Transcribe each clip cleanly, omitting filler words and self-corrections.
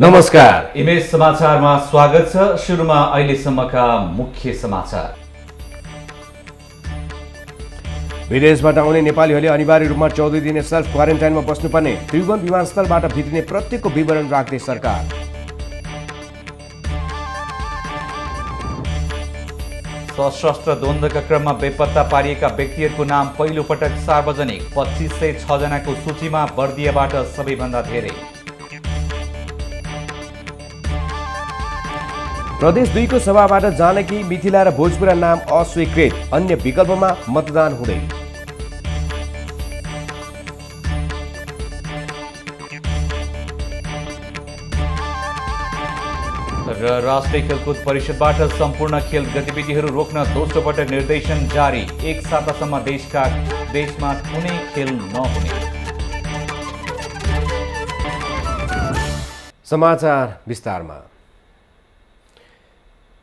नमस्कार। इमेज समाचारमा स्वागत छ। सुरुमा अहिलेसम्मका मुख्य समाचार। विदेशबाट आउने नेपालीहरूले अनिवार्य रूपमा 14 दिने सेल्फ क्वारेन्टाइनमा बस्नुपर्ने, त्रिभुवन विमानस्थलबाट भित्रिने प्रत्येकको विवरण राख्दै सरकार। सशस्त्र द्वन्द्वका क्रममा बेपत्ता पारिएका व्यक्तिहरूको नाम पहिलो पटक सार्वजनिक, 2506 जनाको सूचीमा बर्दियाबाट सबैभन्दा धेरै। प्रदेश 2 को सभाबाट जानकी, मिथिला र भोजपुरा नाम अस्वीकृत, अन्य विकल्पमा मतदान हुँदै। र राष्ट्रिय खेलकुद परिषदबाट सम्पूर्ण खेल गतिविधिहरू रोक्न दोस्रो पटक निर्देशन जारी, एक सातासम्म देशमा कुनै खेल नहुने। समाचार विस्तारमा।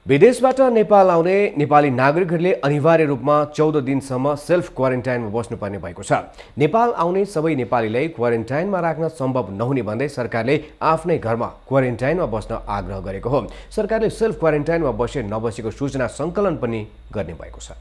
विदेशबाट नेपाल आउने नेपाली नागरिकहरूले अनिवार्य रूपमा 14 दिनसम्म सेल्फ क्वारेन्टाइनमा बस्नुपर्ने भएको छ। नेपाल आउने सबै नेपालीलाई क्वारेन्टाइनमा राख्न सम्भव नहुने भन्दै सरकारले आफ्नै घरमा क्वारेन्टाइनमा बस्न आग्रह गरेको हो। सरकारले सेल्फ क्वारेन्टाइनमा बसे नबसेको सूचना सङ्कलन पनि गर्ने भएको छ।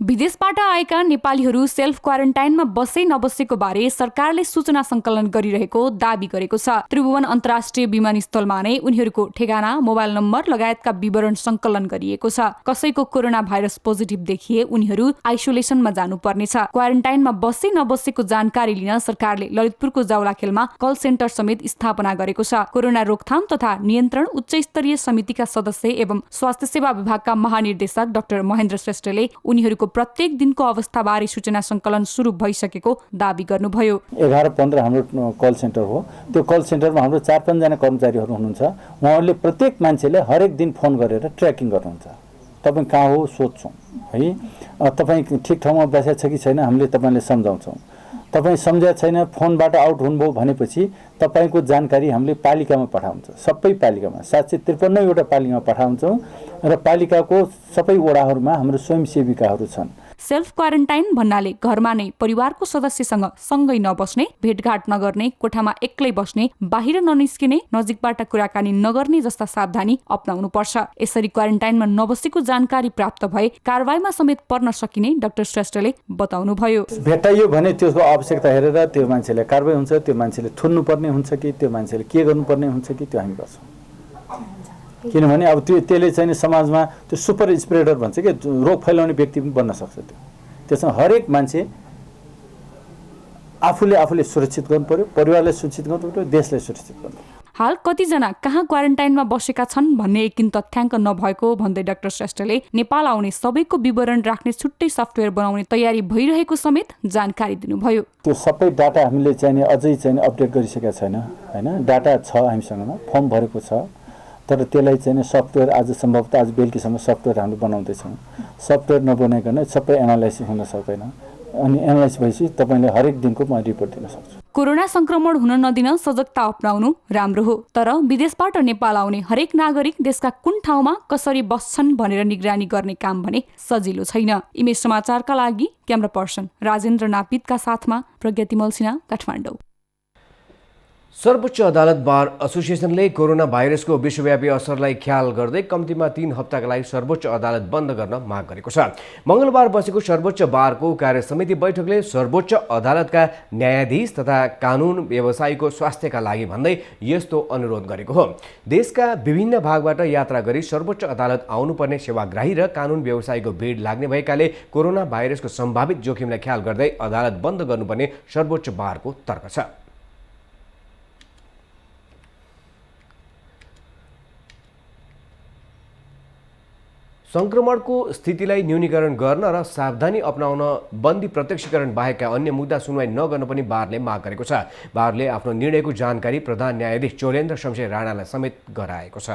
विदेशबाट आएका नेपालीहरू सेल्फ क्वारेन्टाइनमा बसे नबसेको बारे सरकारले सूचना सङ्कलन गरिरहेको दावी गरेको छ। त्रिभुवन अन्तर्राष्ट्रिय विमानस्थलमा नै उनीहरूको ठेगाना, मोबाइल नम्बर लगायतका विवरण सङ्कलन गरिएको छ। कसैको कोरोना भाइरस पोजिटिभ देखिए उनीहरू आइसोलेसनमा जानुपर्नेछ। क्वारेन्टाइनमा बसे नबसेको जानकारी लिन सरकारले ललितपुरको जाउलाखेलमा कल सेन्टर समेत स्थापना गरेको छ। कोरोना रोकथाम तथा नियन्त्रण उच्च स्तरीय समितिका सदस्य एवं स्वास्थ्य सेवा विभागका महानिर्देशक डाक्टर महेन्द्र श्रेष्ठले उनीहरूको प्रत्येक दिनको अवस्थाबारे सूचना सङ्कलन सुरु भइसकेको दावी गर्नुभयो। 11-15 हाम्रो कल सेन्टर हो। त्यो कल सेन्टरमा हाम्रो 4-5 जना कर्मचारीहरू हुनुहुन्छ। उहाँहरूले प्रत्येक मान्छेले हरेक दिन फोन गरेर ट्र्याकिङ गर्नुहुन्छ। तपाईँ कहाँ हो सोध्छौँ है, तपाईँ ठिक ठाउँमा बसेको छ कि छैन हामीले तपाईँले सम्झाउँछौँ। तपाईँ सम्झेको छैन, फोनबाट आउट हुनुभयो भनेपछि तपाईँको जानकारी हामीले पालिकामा पठाउँछौँ। सबै पालिकामा 753 वटा पालिकामा पठाउँछौँ र पालिकाको सबै वडाहरूमा हाम्रो स्वयंसेविकाहरू छन्। सेल्फ क्वारेन्टाइन भन्नाले घरमा नै परिवारको सदस्यसँग सँगै नबस्ने, भेटघाट नगर्ने, कोठामा एक्लै बस्ने, बाहिर ननिस्किने, नजिकबाट कुराकानी नगर्ने जस्ता सावधानी अपनाउनु पर्छ। यसरी क्वारेन्टाइनमा नबसेको जानकारी प्राप्त भए कारवाहीमा समेत पर्न सकिने डाक्टर श्रेष्ठले बताउनुभयो। भेटाइयो भने त्यसको आवश्यकता हेरेर त्यो मान्छेले कारवाही हुन्छ, त्यो मान्छेले थुन्नुपर्ने हुन्छ कि त्यो मान्छेले के गर्नुपर्ने हुन्छ कि त्यो हामी गर्छौँ। किनभने अब त्यसले चाहिँ समाजमा त्यो सुपर स्प्रेडर भन्छ कि रोग फैलाउने व्यक्ति पनि बन्न सक्छ। त्यसमा हरेक मान्छे आफूले सुरक्षित गर्नु पर्यो, परिवारलाई सुरक्षित गर्नु पर्यो, देशलाई सुरक्षित गर्नु पर्यो। हाल कतिजना कहाँ क्वारेन्टाइनमा बसेका छन् भन्ने एकिन तथ्याङ्क नभएको भन्दै डाक्टर श्रेष्ठले नेपाल आउने सबैको विवरण राख्ने छुट्टै सफ्टवेयर बनाउने तयारी भइरहेको समेत जानकारी दिनुभयो। त्यो सबै डाटा हामीले चाहिँ अझै चाहिँ अपडेट गरिसकेका छैन हैन। डाटा छ हामीसँग, फर्म भरेको छ, तर त्यसलाई चाहिँ सफ्टवेयर आज सम्भवतः आज बेलुकीसम्म सफ्टवेयर हामीले बनाउँदैछौँ। सफ्टवेयर नबनाइकन सबै एनालाइसिस हुन सक्दैन। अनि एनालाइसिस भएपछि तपाईँले हरेक दिनको म रिपोर्ट दिन सक्छु। कोरोना संक्रमण हुन नदिन सजगता अपनाउनु राम्रो हो, तर विदेशबाट नेपाल आउने हरेक नागरिक देशका कुन ठाउँमा कसरी बस्छन् भनेर निगरानी गर्ने काम भने सजिलो छैन। इमेज समाचारका लागि क्यामेरा पर्सन राजेन्द्र नापितका साथमा प्रज्ञा तिमल, काठमाडौँ। सर्वोच्च अदालत बार एसोसिएसनले कोरोना भाइरसको विश्वव्यापी असरलाई ख्याल गर्दै कम्तीमा 3 हप्ताका लागि सर्वोच्च अदालत बन्द गर्न माग गरेको छ। मङ्गलबार बसेको सर्वोच्च बारको कार्य समिति बैठकले सर्वोच्च अदालतका न्यायाधीश तथा कानुन व्यवसायीको स्वास्थ्यका लागि भन्दै यस्तो अनुरोध गरेको हो। देशका विभिन्न भागबाट यात्रा गरी सर्वोच्च अदालत आउनुपर्ने सेवाग्राही र कानुन व्यवसायीको भिड लाग्ने भएकाले कोरोना भाइरसको सम्भावित जोखिमलाई ख्याल गर्दै अदालत बन्द गर्नुपर्ने सर्वोच्च बारको तर्क छ। संक्रमणको स्थितिलाई न्यूनीकरण गर्न र सावधानी अपनाउन बन्दी प्रत्यक्षीकरण बाहेकका अन्य मुद्दा सुनवाई नगर्न पनि बारले माग गरेको छ। बारले आफ्नो निर्णयको जानकारी प्रधान न्यायाधीश चोलेन्द्र शमशेर राणालाई समेत गराएको छ।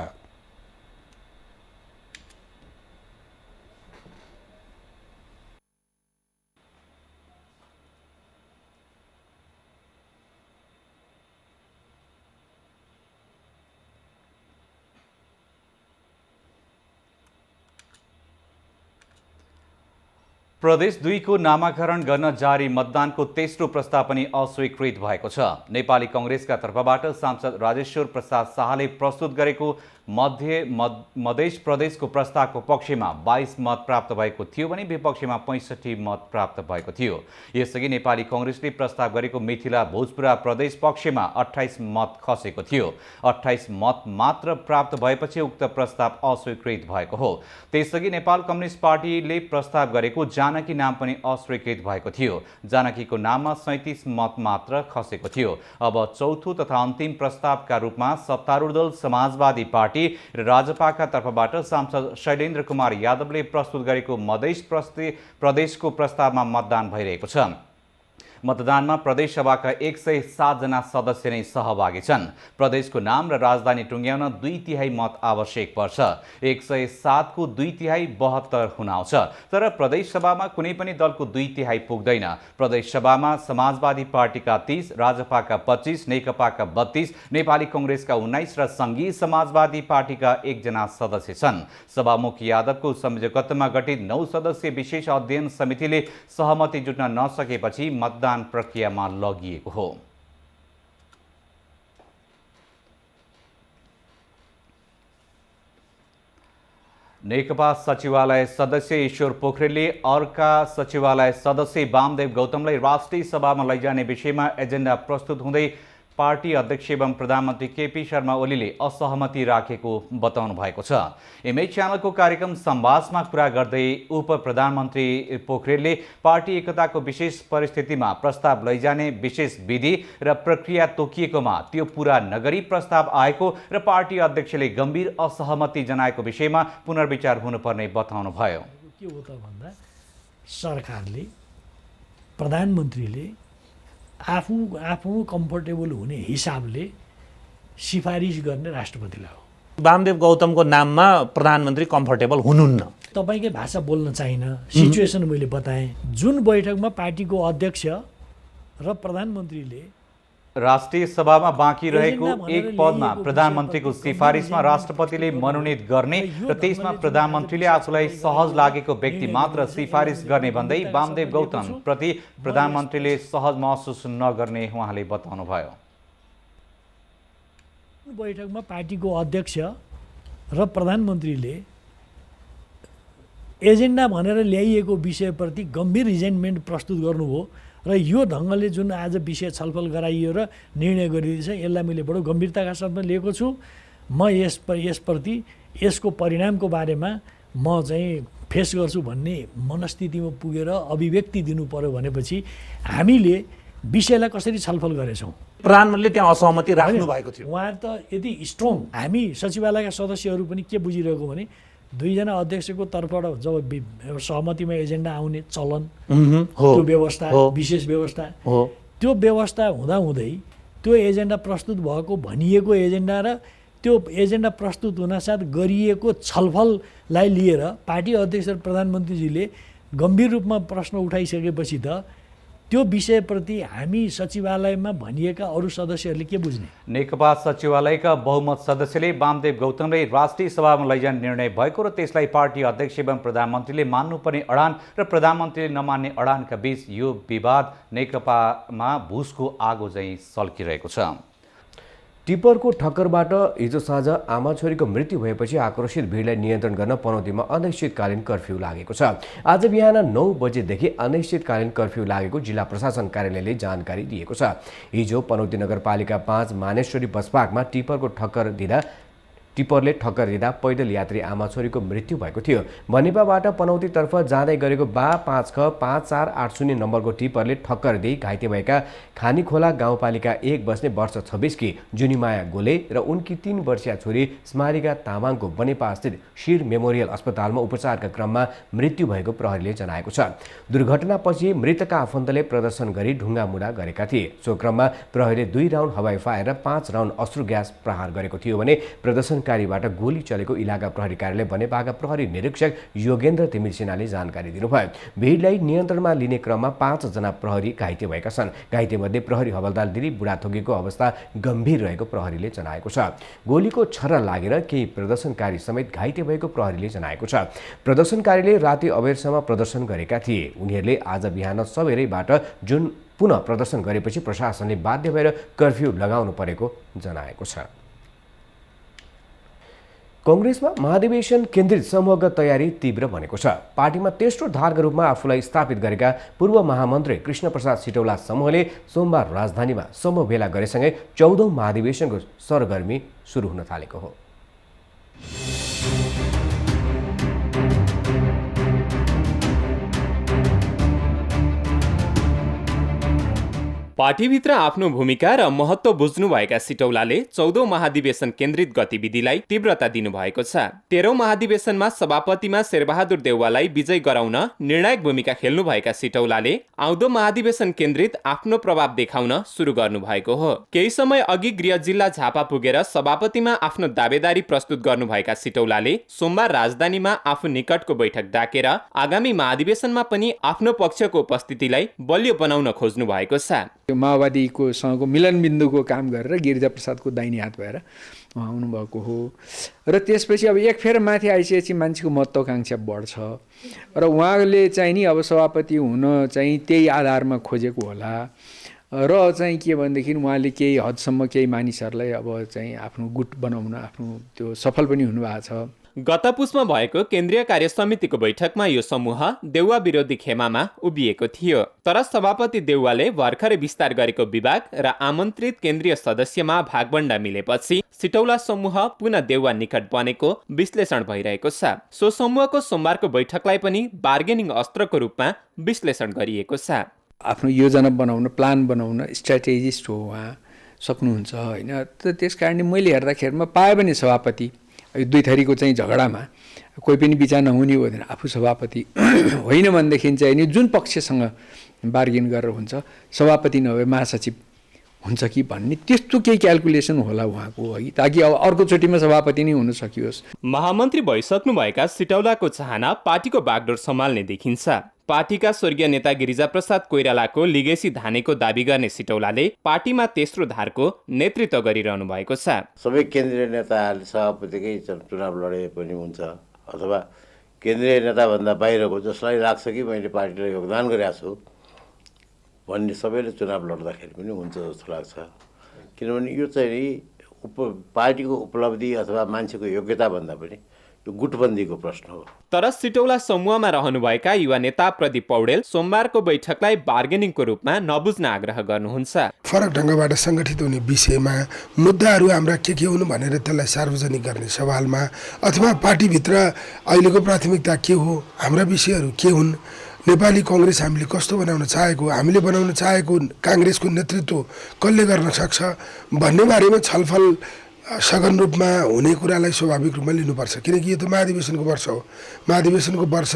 प्रदेश 2 को नामाकरण गर्न जारी मतदानको तेस्रो प्रस्ताव पनि अस्वीकृत भएको छ। नेपाली कांग्रेसका तर्फबाट सांसद राजेश्वर प्रसाद शाहले प्रस्तुत गरेको मध्य प्रदेशको प्रस्तावको पक्षमा 22 मत प्राप्त भएको थियो भने विपक्षमा 65 मत प्राप्त भएको थियो। यसअघि नेपाली कांग्रेसले प्रस्ताव गरेको मिथिला भोजपुरा प्रदेश पक्षमा 28 मत खसेको थियो। 28 मत मात्र प्राप्त भएपछि उक्त प्रस्ताव अस्वीकृत भएको हो। त्यसअघि नेपाल कम्युनिस्ट पार्टीले प्रस्ताव गरेको जानकी नाम पनि अस्वीकृत भएको थियो। जानकीको नाममा 37 मत मात्र खसेको थियो। अब चौथो तथा अन्तिम प्रस्तावका रूपमा सत्तारूढ दल समाजवादी पार्टी र राजपाका तर्फबाट सांसद शैलेन्द्र कुमार यादवले प्रस्तुत गरेको मध्य प्रदेशको प्रस्तावमा मतदान भइरहेको छ। मतदानमा प्रदेश सभाका 107 जना सदस्य नै सहभागी छन्। प्रदेशको नाम र राजधानी टुङ्ग्याउन 2/3 मत आवश्यक पर्छ। 107 को 2/3 72 हुन आउँछ। तर प्रदेश सभामा कुनै पनि दलको 2/3 पुग्दैन। प्रदेश सभामा समाजवादी पार्टीका 30, राजपाका 25, नेकपाका 32, नेपाली कांग्रेसका 19 र संघीय समाजवादी पार्टीका 1 जना सदस्य छन्। सभामुख यादवको संयोजकत्वमा गठित 9 सदस्यीय विशेष अध्ययन समितिले सहमति जुट्न नसकेपछि मतदान प्रक्रियामा लगिएको हो। नेकपा सचिवालय सदस्य ईश्वर पोखरेलले अर्का सचिवालय सदस्य वामदेव गौतमलाई राष्ट्रिय सभामा लैजाने विषयमा एजेन्डा प्रस्तुत हुँदै पार्टी अध्यक्ष एवं प्रधानमन्त्री केपी शर्मा ओलीले असहमति राखेको बताउनु भएको छ। इमेज च्यानलको कार्यक्रम संवादमा कुरा गर्दै उप प्रधानमन्त्री पोखरेलले पार्टी एकताको विशेष परिस्थितिमा प्रस्ताव लैजाने विशेष विधि र प्रक्रिया तोकिएकोमा त्यो पूरा नगरी प्रस्ताव आएको र पार्टी अध्यक्षले गम्भीर असहमति जनाएको विषयमा पुनर्विचार हुनुपर्ने बताउनु भयो। के हो त भन्दा सरकारले प्रधानमन्त्रीले आफू कम्फर्टेबल हुने हिसाबले सिफारिस गर्ने राष्ट्रपतिलाई हो। वामदेव गौतमको नाममा प्रधानमन्त्री कम्फर्टेबल हुनुहुन्न। तपाईँकै भाषा बोल्न चाहिन। सिचुएसन मैले बताएँ। जुन बैठकमा पार्टीको अध्यक्ष र प्रधानमन्त्रीले राष्ट्रिय सभामा बाँकी रहेको एक पदमा प्रधानमन्त्रीको सिफारिसमा राष्ट्रपतिले मनोनित गर्ने र त्यसमा प्रधानमन्त्रीले आफूलाई सहज लागेको व्यक्ति मात्र सिफारिस गर्ने भन्दै वामदेव गौतम प्रति प्रधानमन्त्रीले सहज महसुस नगर्ने उहाँले बताउनुभयो। बैठकमा पार्टीको अध्यक्ष र प्रधानमन्त्रीले एजेन्डा भनेर ल्याइएको विषयप्रति गम्भीर रिजेन्टमेन्ट प्रस्तुत गर्नुभयो र यो ढङ्गले जुन आज विषय छलफल गराइयो र निर्णय गरिँदैछ यसलाई मैले बडो गम्भीरताका साथमा लिएको छु। म यसप्रति यसको परिणामको बारेमा म चाहिँ फेस गर्छु भन्ने मनस्थितिमा पुगेर अभिव्यक्ति दिनु पर्यो भनेपछि हामीले विषयलाई कसरी छलफल गरेछौँ। प्रधानमन्त्रीले त्यहाँ असहमति राख्नु भएको थियो। उहाँ त यति स्ट्रङ। हामी सचिवालयका सदस्यहरू पनि के बुझिरहेको भने 2 जना अध्यक्षको तर्फबाट जब सहमतिमा एजेन्डा आउने चलन त्यो व्यवस्था विशेष व्यवस्था हो, त्यो व्यवस्था हुँदाहुँदै त्यो एजेन्डा प्रस्तुत भएको भनिएको एजेन्डा र त्यो एजेन्डा प्रस्तुत हुनसाथ गरिएको छलफललाई लिएर पार्टी अध्यक्ष र प्रधानमन्त्रीजीले गम्भीर रूपमा प्रश्न उठाइसकेपछि त त्यो विषयप्रति हामी सचिवालयमा भनिएका अरू सदस्यहरूले के बुझ्ने। नेकपा सचिवालयका बहुमत सदस्यले वामदेव गौतमलाई राष्ट्रिय सभामा लैजाने निर्णय भएको र त्यसलाई पार्टी अध्यक्ष एवं प्रधानमन्त्रीले मान्नुपर्ने अडान र प्रधानमन्त्रीले नमान्ने अडानका बीच यो विवाद नेकपामा भुसको आगो चाहिँ सल्किरहेको छ। टिप्परको ठक्करबाट हिजो साँझ आमा छोरीको मृत्यु भएपछि आक्रोशित भिडलाई नियन्त्रण गर्न पनौतीमा अनिश्चितकालीन कर्फ्यू लागेको छ। आज बिहान 9 बजेदेखि अनिश्चितकालीन कर्फ्यू लागेको जिल्ला प्रशासन कार्यालयले जानकारी दिएको छ। हिजो पनौती नगरपालिका 5 मानेश्वरी बसपार्कमा टिप्परले ठक्कर दिँदा पैदल यात्री आमा छोरीको मृत्यु भएको थियो। बनेपाबाट पनौतीतर्फ जाँदै गरेको 5K5480 नम्बरको टिप्परले ठक्कर दिई घाइते भएका खानीखोला गाउँपालिका 1 बस्ने वर्ष 26 की जुनीमाया गोले र उनकी 3 वर्षीय छोरी स्मारिका तामाङको बनेपास्थित शिर मेमोरियल अस्पतालमा उपचारका क्रममा मृत्यु भएको प्रहरीले जनाएको छ। दुर्घटनापछि मृतकका आफन्तले प्रदर्शन गरी ढुङ्गामुढा गरेका थिए। सो क्रममा प्रहरीले 2 राउन्ड हवाई फायर र 5 राउन्ड अश्रु ग्यास प्रहार गरेको थियो भने प्रदर्शन प्रदर्शनकारीबाट गोली चलेको इलाका प्रहरी कार्यालय बनेपाका प्रहरी निरीक्षक योगेन्द्र तिमिल सिन्हाले जानकारी दिनुभयो। भिडलाई नियन्त्रणमा लिने क्रममा 5 जना प्रहरी घाइते भएका छन्। घाइतेमध्ये प्रहरी हवलदार दिलीप बुढाथोकीको अवस्था गम्भीर रहेको प्रहरीले जनाएको छ। गोलीको छर्रा लागेर केही प्रदर्शनकारी समेत घाइते भएको प्रहरीले जनाएको छ। प्रदर्शनकारीले राति अबेरसम्म प्रदर्शन गरेका थिए। उनीहरूले आज बिहान सबेरैबाट जुन पुनः प्रदर्शन गरेपछि प्रशासनले बाध्य भएर कर्फ्यू लगाउनु परेको जनाएको छ। कांग्रेसमा महाधिवेशन केन्द्रित समूहगत तयारी तीव्र बनेको छ। पार्टीमा तेस्रो धारका रूपमा आफूलाई स्थापित गरेका पूर्व महामन्त्री कृष्णप्रसाद सिटौला समूहले सोमबार राजधानीमा समूह भेला गरेसँगै 14औं महाधिवेशनको सरगर्मी सुरु हुन थालेको हो। पार्टीभित्र आफ्नो भूमिका र महत्त्व बुझ्नुभएका सिटौलाले 14औं महाधिवेशन केन्द्रित गतिविधिलाई तीव्रता दिनुभएको छ। 13औं महाधिवेशनमा सभापतिमा शेरबहादुर देउवालाई विजय गराउन निर्णायक भूमिका खेल्नुभएका सिटौलाले आउँदो महाधिवेशन केन्द्रित आफ्नो प्रभाव देखाउन सुरु गर्नुभएको हो। केही समय अघि गृह जिल्ला झापा पुगेर सभापतिमा आफ्नो दावेदारी प्रस्तुत गर्नुभएका सिटौलाले सोमबार राजधानीमा आफू निकटको बैठक डाकेर आगामी महाधिवेशनमा पनि आफ्नो पक्षको उपस्थितिलाई बलियो बनाउन खोज्नु भएको छ। माओवादीको सँगको मिलनबिन्दुको काम गरेर गिरिजाप्रसादको दाहिने हात भएर उहाँ आउनुभएको हो र त्यसपछि अब एक फेर माथि आइसकेपछि मान्छेको महत्त्वाकांक्षा बढ्छ र उहाँले चाहिँ नि अब सभापति हुन चाहिँ त्यही आधारमा खोजेको होला र चाहिँ के भनेदेखि उहाँले केही हदसम्म केही मानिसहरूलाई अब चाहिँ आफ्नो गुट बनाउन आफ्नो त्यो सफल पनि हुनुभएको छ। गत पुसमा भएको केन्द्रीय कार्य समितिको बैठकमा यो समूह देउवा विरोधी खेमामा उभिएको थियो। तर सभापति देउवाले भर्खरै विस्तार गरेको विभाग र आमन्त्रित केन्द्रीय सदस्यमा भागबण्डा मिलेपछि सिटौला समूह पुनः देउवा निकट बनेको विश्लेषण भइरहेको छ। सो समूहको सोमबारको बैठकलाई पनि बार्गेनिङ अस्त्रको रूपमा विश्लेषण गरिएको छ। आफ्नो योजना बनाउन, प्लान बनाउन स्ट्राटेजिस्ट हो उहाँ, सक्नुहुन्छ होइन। त त्यस कारणले मैले हेर्दाखेरिमा पाएँ भने सभापति यो दुई थरीको चाहिँ झगडामा कोही पनि विचार नहुने हो भने आफू सभापति होइन भनेदेखि चाहिँ नि जुन पक्षसँग बार्गेन गरेर हुन्छ सभापति नभए महासचिव हुन्छ कि भन्ने त्यस्तो केही क्याल्कुलेसन होला उहाँको है, ताकि अब अर्कोचोटिमा सभापति नै हुन सकियोस्। महामन्त्री भइसक्नुभएका सिटौलाको चाहना पार्टीको बागडोर सम्हाल्ने देखिन्छ। पार्टीका स्वर्गीय नेता गिरिजाप्रसाद कोइरालाको लिगेसी धानेको दाबी गर्ने सिटौलाले पार्टीमा तेस्रो धारको नेतृत्व गरिरहनु भएको छ। सबै केन्द्रीय नेताहरूले सभापतिकै चुनाव लडे पनि हुन्छ अथवा केन्द्रीय नेताभन्दा बाहिरको जसलाई लाग्छ कि मैले पार्टीलाई योगदान गरेको छु भन्ने सबैले चुनाव लड्दाखेरि पनि हुन्छ जस्तो लाग्छ। किनभने यो चाहिँ पार्टीको उपलब्धि अथवा मान्छेको योग्यताभन्दा पनि यो गुटबन्दीको प्रश्न हो। तर सिटौला समूहमा रहनुभएका युवा नेता प्रदीप पौडेल सोमबारको बैठकलाई बार्गेनिङको रूपमा नबुझ्न आग्रह गर्नुहुन्छ। फरक ढङ्गबाट सङ्गठित हुने विषयमा मुद्दाहरू हाम्रा के हुन् भनेर त्यसलाई सार्वजनिक गर्ने सवालमा अथवा पार्टीभित्र अहिलेको प्राथमिकता के हो, हाम्रा विषयहरू के हुन्, नेपाली कांग्रेस हामीले कस्तो बनाउन चाहेको, हामीले बनाउन चाहेको कांग्रेसको नेतृत्व कसले गर्न सक्छ भन्ने बारेमा छलफल सघन रूपमा हुने कुरालाई स्वाभाविक रूपमा लिनुपर्छ। किनकि यो त महाधिवेशनको वर्ष हो। महाधिवेशनको वर्ष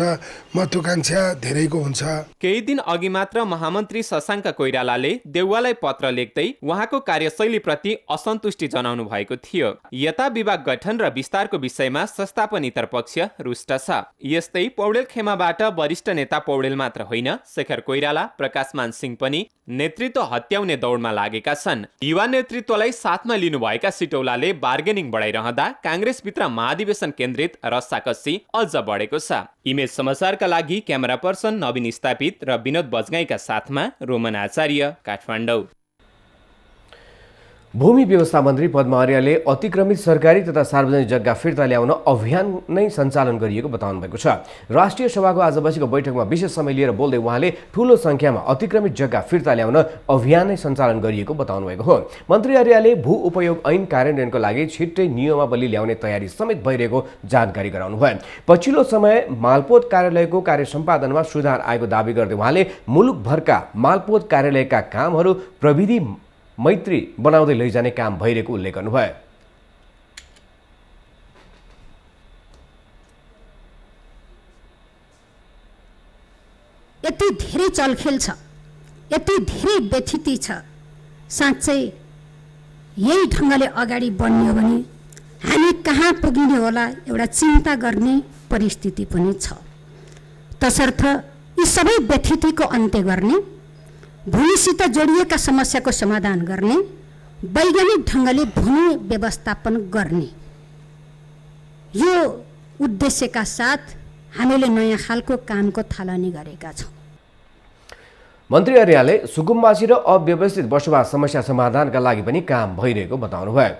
महत्त्वाकांक्षा धेरैको हुन्छ। केही दिन अघि मात्र महामन्त्री शशाङ्क कोइरालाले देउवालाई पत्र लेख्दै उहाँको कार्यशैलीप्रति असन्तुष्टि जनाउनु भएको थियो। यता विभाग गठन र विस्तारको विषयमा संस्थापनेतर पक्ष रुष्ट छ। यस्तै पौडेल खेमाबाट वरिष्ठ नेता पौडेल मात्र होइन, शेखर कोइराला, प्रकाशमान सिंह पनि नेतृत्व हत्याउने दौडमा लागेका छन्। युवा नेतृत्वलाई साथमा लिनुभएका सिटौलाले बार्गेनिङ बढाइरहँदा कांग्रेसभित्र महाधिवेशन केन्द्रित रस्साकस्सी अझ बढेको छ। इमेज समाचारका लागि क्यामेरा पर्सन नवीन स्थापित र विनोद बजगाईका साथमा रोमन आचार्य, काठमाडौँ। भूमि व्यवस्था मन्त्री पद्मा आर्यले अतिक्रमित सरकारी तथा सार्वजनिक जग्गा फिर्ता ल्याउन अभियान नै सञ्चालन गरिएको बताउनु भएको छ। राष्ट्रिय सभाको आज बसेको बैठकमा विशेष समय लिएर बोल्दै उहाँले ठूलो संख्यामा अतिक्रमित जग्गा फिर्ता ल्याउन अभियान नै सञ्चालन गरिएको बताउनु भएको हो। मन्त्री आर्यले भू उपयोग ऐन कार्यान्वयनको लागि छिट्टै नियमावली ल्याउने तयारी समेत भइरहेको जानकारी गराउनुभयो। पछिल्लो समय मालपोत कार्यालयको कार्य सम्पादनमा सुधार आएको दावी गर्दै उहाँले मुलुकभरका मालपोत कार्यालयका कामहरू प्रविधि मैत्री बनाउँदै लैजाने काम भइरहेको उल्लेख गर्नुभयो। यति धेरै चलखेल छ, यति धेरै व्यथिति छ, साँच्चै यही ढङ्गले अगाडि बढ्ने हो भने हामी कहाँ पुगिने होला एउटा चिन्ता गर्ने परिस्थिति पनि छ। तसर्थ यी सबै व्यथितिको अन्त्य गर्ने, भूमिसित जोडिएका समस्याको समाधान गर्ने, वैज्ञानिक ढङ्गले भूमि व्यवस्थापन गर्ने यो उद्देश्यका साथ हामीले नयाँ खालको कामको थालनी गरेका छौँ। मन्त्री आर्याले सुकुम्बासी र अव्यवस्थित बसोबास समस्या समाधानका लागि पनि काम भइरहेको बताउनुभयो।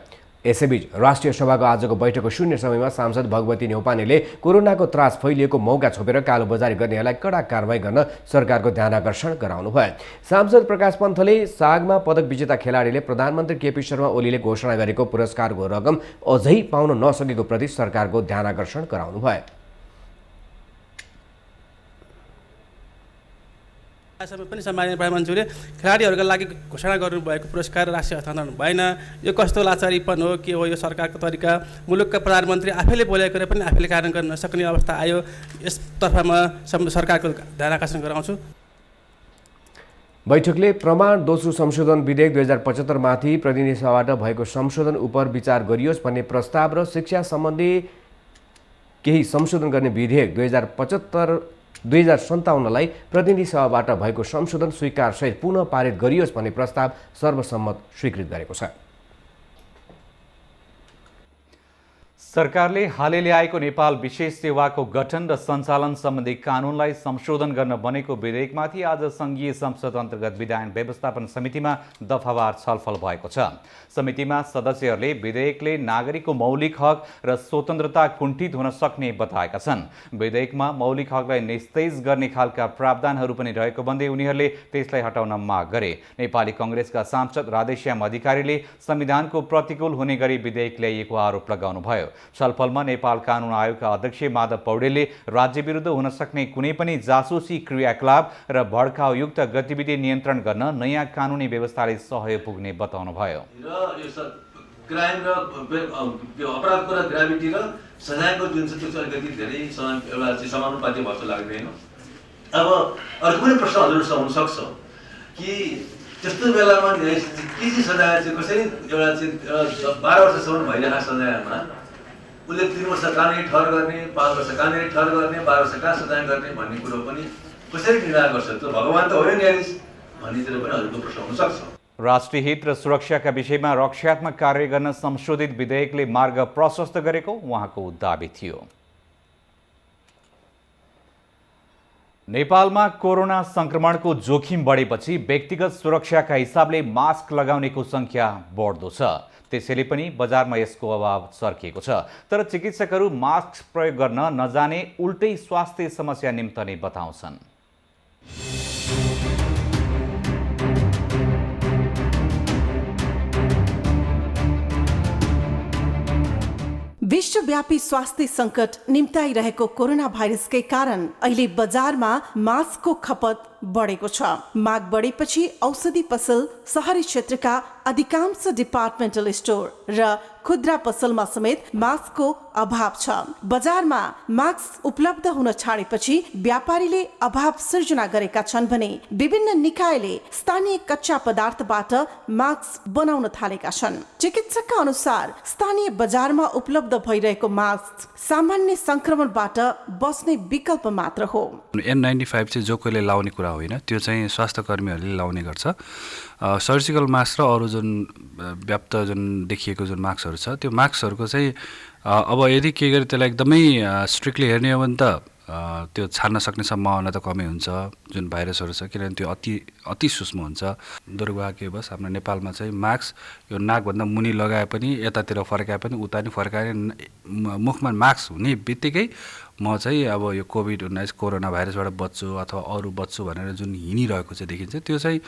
यसैबीच राष्ट्रिय सभाको आजको बैठकको शून्य समयमा सांसद भगवती न्यौपानेले कोरोनाको त्रास फैलिएको मौका छोपेर कालोबजारी गर्नेहरूलाई कडा कारबाही गर्न सरकारको ध्यानाकर्षण गराउनुभयो। सांसद प्रकाश पन्थले सागमा पदक विजेता खेलाडीले प्रधानमन्त्री केपी शर्मा ओलीले घोषणा गरेको पुरस्कारको रकम अझै पाउन नसकेको प्रति सरकारको ध्यानाकर्षण गराउनुभयो। समय पनि सम्माननीय प्रधानमन्त्रीले खेलाडीहरूका लागि घोषणा गर्नुभएको पुरस्कार राशि हस्तान्तरण भएन। यो कस्तो लाचारीपन हो, के हो यो सरकारको तरिका? मुलुकका प्रधानमन्त्री आफैले बोलेको पनि आफैले कार्यान्वयन गर्न नसक्ने अवस्था आयो। यसतर्फमा सरकारको ध्यानाकर्षण गराउँछु। बैठकले प्रमाण दोस्रो संशोधन विधेयक 2075 माथि प्रतिनिधि सभाबाट भएको संशोधन उप विचार गरियोस् भन्ने प्रस्ताव र शिक्षा सम्बन्धी केही संशोधन गर्ने विधेयक 2057 लाई प्रतिनिधि सभाबाट भएको संशोधन स्वीकार सहित पुनः पारित गरियोस् भन्ने प्रस्ताव सर्वसम्मत स्वीकृत गरेको छ। सरकारले हालै ल्याएको नेपाल विशेष सेवाको गठन र सञ्चालन सम्बन्धी कानुनलाई संशोधन गर्न बनेको विधेयकमाथि आज संघीय संसद अन्तर्गत विधायन व्यवस्थापन समितिमा दफावार छलफल भएको छ। समितिमा सदस्यहरूले विधेयकले नागरिकको मौलिक हक र स्वतन्त्रता कुण्ठित हुन सक्ने बताएका छन्। विधेयकमा मौलिक हकलाई निस्तेज गर्ने खालका प्रावधानहरू पनि रहेको भन्दै उनीहरूले त्यसलाई हटाउन माग गरे। नेपाली कांग्रेसका सांसद राधेश्याम अधिकारीले संविधानको प्रतिकूल हुने गरी विधेयक ल्याइएको आरोप लगाउनुभयो। छलफलमा नेपाल कानुन आयोगका अध्यक्ष माधव पौडेलले राज्य विरुद्ध हुन सक्ने कुनै पनि जासुसी क्रियाकलाप र भड्काउयुक्त गतिविधि नियन्त्रण गर्न नयाँ कानुनी व्यवस्थाले सहयोग पुग्ने बताउनुभयो। क्राइम र अपराधको र ग्राभिटी र सजायको जुन छ त्यो चाहिँ अलिकति धेरै एउटा चाहिँ समानुपाती भएर लाग्दैन। अब अर्को कुनै प्रश्न हजुरसँग हुन सक्छ कि त्यस्तो बेलामा के चाहिँ सजाय चाहिँ कसरी एउटा चाहिँ 12 वर्षसम्म भइरहेको सजायमा उसले 3 वर्ष कहाँनिर ठहर गर्ने, 5 वर्ष कहाँनिर ठहर गर्ने, 12 वर्ष कहाँ सजाय गर्ने भन्ने कुरो पनि कसरी निर्णय गर्छ? त्यो भगवान् त हो न्यायाधीश भन्नेतिर पनि हजुरको प्रश्न हुन सक्छ। राष्ट्रिय हित र सुरक्षाका विषयमा रक्षात्मक कार्य गर्न संशोधित विधेयकले मार्ग प्रशस्त गरेको उहाँको दाबी थियो। नेपालमा कोरोना संक्रमणको जोखिम बढेपछि व्यक्तिगत सुरक्षाका हिसाबले मास्क लगाउनेको संख्या बढ्दो छ। त्यसैले पनि बजारमा यसको अभाव सर्किएको छ। तर चिकित्सकहरू मास्क प्रयोग गर्न नजाने उल्टै स्वास्थ्य समस्या निम्तने बताउँछन्। विश्वव्यापी स्वास्थ्य संकट निम्ताइरहेको कोरोना भाइरसकै कारण अहिले बजारमा मास्कको खपत बढेको छ। माग बढेपछि औषधि पसल, शहरी क्षेत्रका अधिकांश डिपार्टमेन्टल स्टोर र खुद्रा पसलमा समेत मास्कको अभाव छ। बजारमा मास्क उपलब्ध हुन छाडेपछि व्यापारीले अभाव सिर्जना गरेका छन् भने विभिन्न निकायले स्थानीय कच्चा पदार्थबाट मास्क बनाउन थालेका छन्। चिकित्सकका अनुसार स्थानीय बजारमा उपलब्ध भइरहेको मास्क सामान्य संक्रमणबाट बस्ने विकल्प मात्र हो। N95 चाहिँ जो कोहीले लाउने कुरा होइन, त्यो चाहिँ स्वास्थ्य कर्मीहरूले लाउने गर्छ। सर्जिकल मास्क र अरू जुन व्याप्त जुन देखिएको जुन मास्कहरू छ, त्यो मास्कहरूको चाहिँ अब यदि के गरे त्यसलाई एकदमै स्ट्रिक्टली हेर्ने हो भने त त्यो छान्न सक्ने सम्भावना त कमै हुन्छ जुन भाइरसहरू छ, किनभने त्यो अति सूक्ष्म हुन्छ। दुर्भाग्यवश हाम्रो नेपालमा चाहिँ मास्क यो नाकभन्दा मुनि लगाए पनि, यतातिर फर्काए पनि, उता नि फर्काए, मुखमा मास्क हुने बित्तिकै म चाहिँ अब यो कोभिड-19 कोरोना भाइरसबाट बच्छु अथवा अरू बच्छु भनेर जुन हिँडिरहेको चाहिँ देखिन्छ, त्यो चाहिँ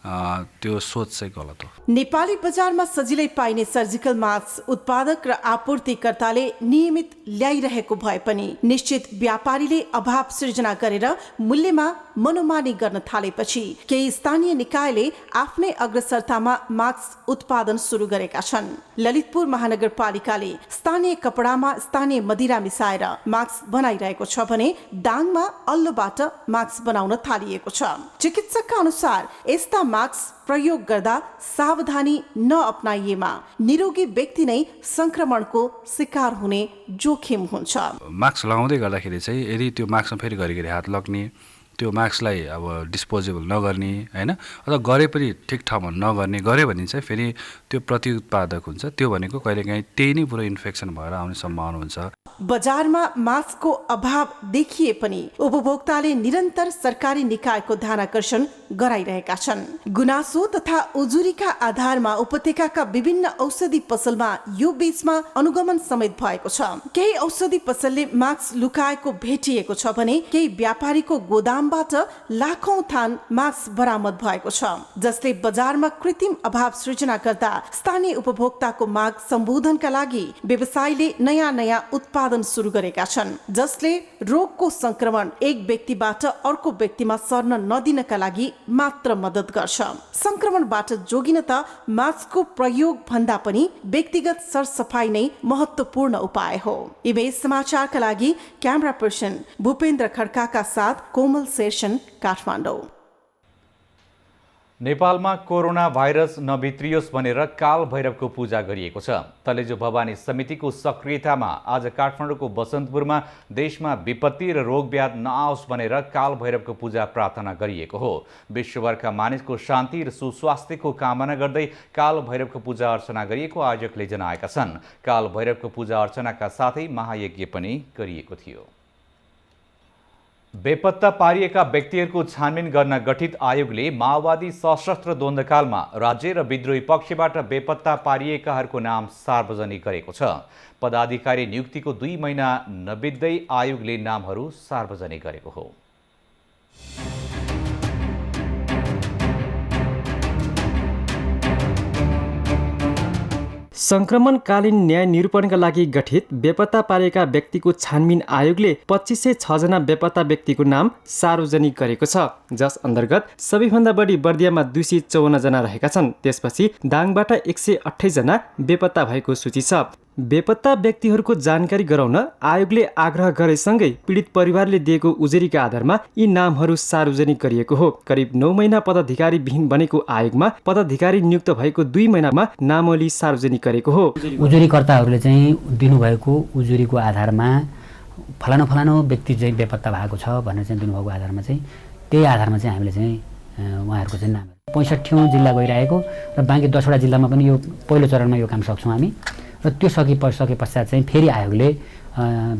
त्यो सोच चाहिँ गलत हो। नेपाली बजारमा सजिलै पाइने सर्जिकल मास्क उत्पादक र आपूर्तिकर्ताले नियमित ल्याइरहेको भए पनि निश्चित व्यापारीले अभाव सृजना गरेर मूल्यमा मनोमानी गर्न थालेपछि केही स्थानीय निकायले आफ्नै अग्रसरतामा मास्क उत्पादन सुरु गरेका छन्। ललितपुर महानगरपालिकाले स्थानीय कपडामा स्थानीय मदिरा मिसाएर मास्क बनाइरहेको छ भने दाङमा अल्लोबाट मास्क बनाउन थालिएको छ। चिकित्सकका अनुसार यस्ता मास्क प्रयोग गर्दा सावधानी नअपनाइएमा निरोगी व्यक्ति नै संक्रमणको शिकार हुने जोखिम हुन्छ। मास्क लगाउँदै गर्दाखेरि चाहिँ यदि त्यो मास्कमा फेरि घरिघरि हात लाग्ने, त्यो मास्कलाई अब डिस्पोजेबल नगर्ने हैन, अथवा गरे पनि ठिक ठाउँमा नगर्ने, गऱ्यो भने चाहिँ फेरि त्यो प्रतिउत्पादक हुन्छ। त्यो भनेको कहिलेकाहीँ त्यही नै पुरो इन्फेक्सन भएर आउने सम्भावना हुन्छ। बजारमा मास्कको अभाव देखिए पनि उपभोक्ताले निरन्तर सरकारी निकायको ध्यानाकर्षण गराइरहेका छन्। गुनासो तथा उजुरीका आधारमा उपत्यकाका विभिन्न औषधि पसलमा यो बीचमा अनुगमन समेत भएको छ। केही औषधि पसलले मास्क लुकाएको भेटिएको छ भने केही व्यापारीको गोदामबाट लाखौं थान मास्क बरामद भएको छ, जसले बजारमा कृत्रिम अभाव सृजना गर्दा स्थानीय उपभोक्ताको माग सम्बोधनका लागि व्यवसायीले नयाँ नयाँ उत्पादन सुरु गरेका छन्, जसले रोगको संक्रमण एक व्यक्तिबाट अर्को व्यक्तिमा सर्न नदिनका लागि मात्र मद्दत गर्छ। संक्रमणबाट जोगिन त मास्कको प्रयोग भन्दा पनि व्यक्तिगत सरसफाई नै महत्त्वपूर्ण उपाय हो। इमेज समाचारका लागि क्यामेरा पर्सन भूपेन्द्र खड्काका साथ कोमल शेरसन, काठमाडौँ। नेपालमा कोरोना भाइरस नभित्रियोस् भनेर काल भैरवको पूजा गरिएको छ। तलेजो भवानी समितिको सक्रियतामा आज काठमाडौँको बसन्तपुरमा देशमा विपत्ति र रोगब्याध नआओस् भनेर काल भैरवको पूजा प्रार्थना गरिएको हो। विश्वभरका मानिसको शान्ति र सुस्वास्थ्यको कामना गर्दै काल भैरवको पूजा अर्चना गरिएको आयोजकले जनाएका छन्। काल भैरवको पूजा अर्चनाका साथै महायज्ञ पनि गरिएको थियो। बेपत्ता पारिएका व्यक्तिहरूको छानबिन गर्न गठित आयोगले माओवादी सशस्त्र द्वन्द्वकालमा राज्य र विद्रोही पक्षबाट बेपत्ता पारिएकाहरूको नाम सार्वजनिक गरेको छ। पदाधिकारी नियुक्तिको 2 महिना नबित्दै आयोगले नामहरू सार्वजनिक गरेको हो। संक्रमणकालीन न्याय निरूपणका लागि गठित बेपत्ता पारिएका व्यक्तिको छानबिन आयोगले 2506 जना बेपत्ता व्यक्तिको नाम सार्वजनिक गरेको छ, जस अन्तर्गत सबैभन्दा बढी बर्दियामा 254 जना रहेका छन्। त्यसपछि दाङबाट 128 जना बेपत्ता भएको सूची छ। बेपत्ता व्यक्तिहरूको जानकारी गराउन आयोगले आग्रह गरेसँगै पीडित परिवारले दिएको उजुरीका आधारमा यी नामहरू सार्वजनिक गरिएको हो। करिब 9 महिना पदाधिकारी विहीन बनेको आयोगमा पदाधिकारी नियुक्त भएको 2 महिनामा नामावली सार्वजनिक गरेको हो। उजुरीकर्ताहरूले चाहिँ दिनुभएको उजुरीको आधारमा फलानु फलानु व्यक्ति चाहिँ बेपत्ता भएको छ भनेर चाहिँ दिनुभएको आधारमा चाहिँ त्यही आधारमा चाहिँ हामीले चाहिँ उहाँहरूको चाहिँ नाम 65औं जिल्ला गइरहेको र बाँकी 10वटा जिल्लामा पनि यो पहिलो चरणमा यो काम सक्छौँ हामी। र त्यो सके पश्चात चाहिँ फेरि आयोगले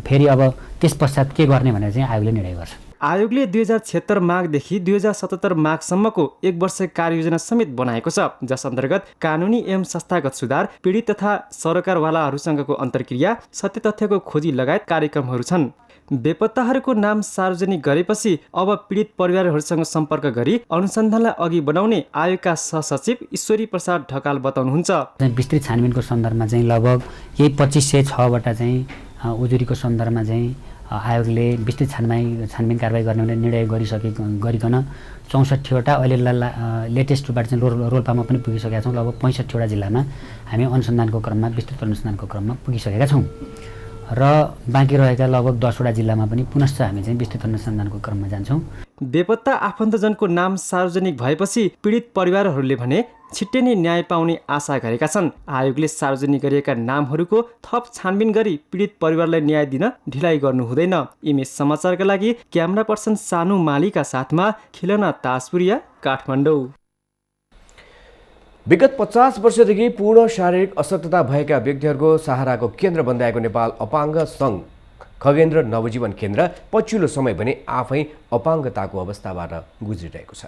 फेरि अब त्यस पश्चात के गर्ने भनेर चाहिँ आयोगले निर्णय गर्छ। आयोगले 2076 माघदेखि 2077 माघसम्मको 1 वर्ष कार्ययोजना समेत बनाएको छ, जस अन्तर्गत कानुनी एवं संस्थागत सुधार, पीडित तथा सरकारवालाहरूसँगको अन्तर्क्रिया, सत्य तथ्यको खोजी लगायत कार्यक्रमहरू छन्। बेपत्ताहरूको नाम सार्वजनिक गरेपछि अब पीडित परिवारहरूसँग सम्पर्क गरी अनुसन्धानलाई अघि बढाउने आयोगका सहसचिव ईश्वरी प्रसाद ढकाल बताउनुहुन्छ। विस्तृत छानबिनको सन्दर्भमा चाहिँ लगभग यही 2506 वटा चाहिँ उजुरीको सन्दर्भमा चाहिँ आयोगले विस्तृत छानबिन कारबाही गर्ने निर्णय गरिकन 64 वटा अहिले लेटेस्ट रूपबाट चाहिँ रोल्पामा पनि पुगिसकेका छौँ। लगभग 65 वटा जिल्लामा हामी अनुसन्धानको क्रममा विस्तृत अनुसन्धानको क्रममा पुगिसकेका छौँ र बाँकी रहेका लगभग 10 वटा जिल्लामा पनि पुनश्च हामी चाहिँ विस्तृत अनुसन्धानको क्रममा जान्छौँ। बेपत्ता आफन्तजनको नाम सार्वजनिक भएपछि पीडित परिवारहरूले भने छिट्टै नै न्याय पाउने आशा गरेका छन्। आयोगले सार्वजनिक गरिएका नामहरूको थप छानबिन गरी पीडित परिवारलाई न्याय दिन ढिलाइ गर्नु हुँदैन। इमेज समाचारका लागि क्यामेरा पर्सन सानु मालीका साथमा खिलना ताजपुरिया, काठमाडौँ। विगत 50 वर्षदेखि पूर्ण शारीरिक अशक्तता भएका व्यक्तिहरूको सहाराको केन्द्र बन्दै आएको नेपाल अपाङ्ग सङ्घ खगेन्द्र नवजीवन केन्द्र पछिल्लो समय भने आफै अपाङ्गताको अवस्थाबाट गुज्रिरहेको छ।